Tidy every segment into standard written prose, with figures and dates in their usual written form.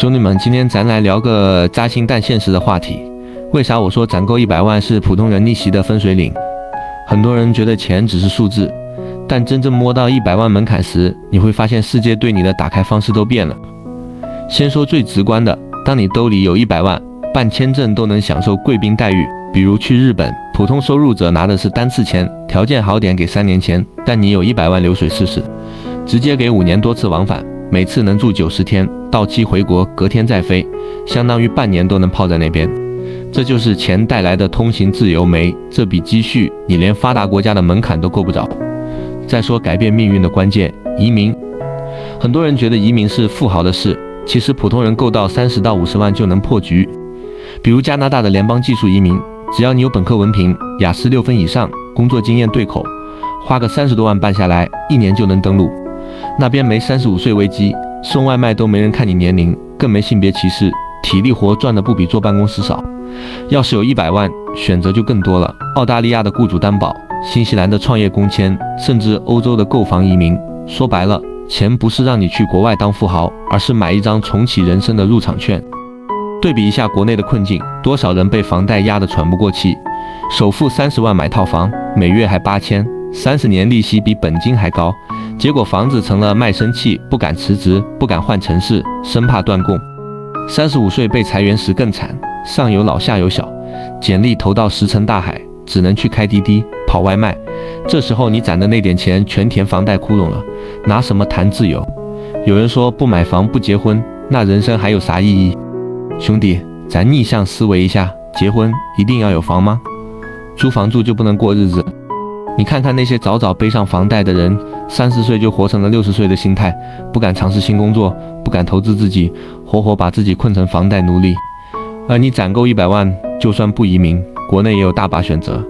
兄弟们，今天咱来聊个扎心但现实的话题。为啥我说攒够100万是普通人逆袭的分水岭？很多人觉得钱只是数字，但真正摸到100万门槛时，你会发现世界对你的打开方式都变了。先说最直观的，当你兜里有100万，办签证都能享受贵宾待遇，比如去日本，普通收入者拿的是单次签，条件好点给3年签，但你有100万流水试试，直接给5年多次往返，每次能住90天，到期回国，隔天再飞，相当于半年都能泡在那边。这就是钱带来的通行自由没这笔积蓄，你连发达国家的门槛都够不着。再说改变命运的关键，移民。很多人觉得移民是富豪的事，其实普通人够到30到50万就能破局。比如加拿大的联邦技术移民，只要你有本科文凭，雅思6分以上，工作经验对口，花个30多万办下来，1年就能登陆。那边没35岁危机，送外卖都没人看你年龄，更没性别歧视，体力活赚的不比坐办公室少。要是有100万，选择就更多了。澳大利亚的雇主担保，新西兰的创业工签，甚至欧洲的购房移民。说白了，钱不是让你去国外当富豪，而是买一张重启人生的入场券。对比一下国内的困境，多少人被房贷压得喘不过气，首付30万买套房，每月还8000，30年利息比本金还高，结果房子成了卖身契，不敢辞职，不敢换城市，生怕断供。35岁被裁员时更惨，上有老下有小，简历投到石沉大海，只能去开滴滴跑外卖。这时候你攒的那点钱全填房贷窟窿了，拿什么谈自由？有人说不买房不结婚，那人生还有啥意义？兄弟，咱逆向思维一下，结婚一定要有房吗？租房住就不能过日子？你看看那些早早背上房贷的人，30岁就活成了60岁的心态，不敢尝试新工作，不敢投资自己，活活把自己困成房贷奴隶。而你攒够100万，就算不移民，国内也有大把选择，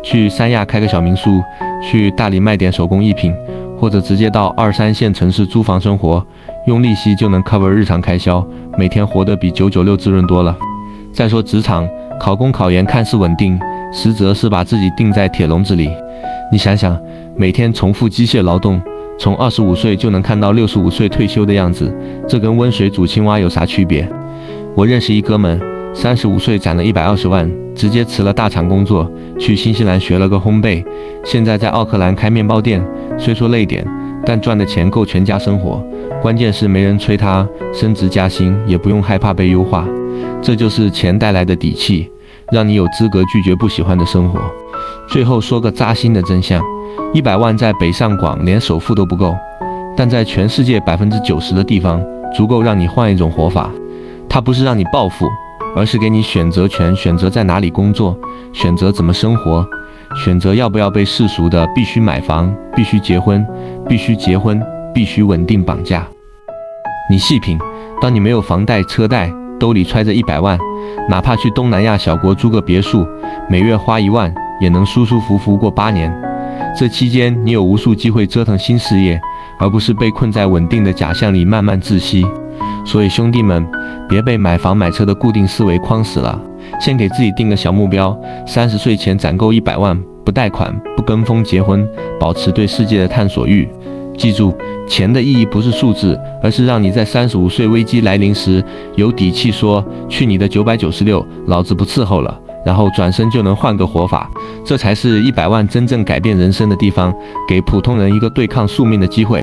去三亚开个小民宿，去大理卖点手工艺品，或者直接到2、3线城市租房生活，用利息就能 cover 日常开销，每天活得比996滋润多了。再说职场，考公考研看似稳定，实则是把自己钉在铁笼子里。你想想，每天重复机械劳动，从25岁就能看到65岁退休的样子，这跟温水煮青蛙有啥区别？我认识一哥们，35岁攒了120万，直接辞了大厂工作，去新西兰学了个烘焙，现在在奥克兰开面包店，虽说累点，但赚的钱够全家生活，关键是没人催他升职加薪，也不用害怕被优化。这就是钱带来的底气，让你有资格拒绝不喜欢的生活。最后说个扎心的真相，100万在北上广连首付都不够，但在全世界90%的地方，足够让你换一种活法。它不是让你暴富，而是给你选择权，选择在哪里工作，选择怎么生活，选择要不要被世俗的必须买房、必须结婚、必须结婚、必须稳定绑架。你细品，当你没有房贷车贷，兜里揣着100万，哪怕去东南亚小国租个别墅，每月花1万，也能舒舒服服过8年。这期间你有无数机会折腾新事业，而不是被困在稳定的假象里慢慢窒息。所以兄弟们，别被买房买车的固定思维框死了，先给自己定个小目标，30岁前攒够100万，不贷款，不跟风结婚，保持对世界的探索欲。记住，钱的意义不是数字，而是让你在35岁危机来临时有底气说去你的996，老子不伺候了，然后转身就能换个活法。这才是100万真正改变人生的地方，给普通人一个对抗宿命的机会。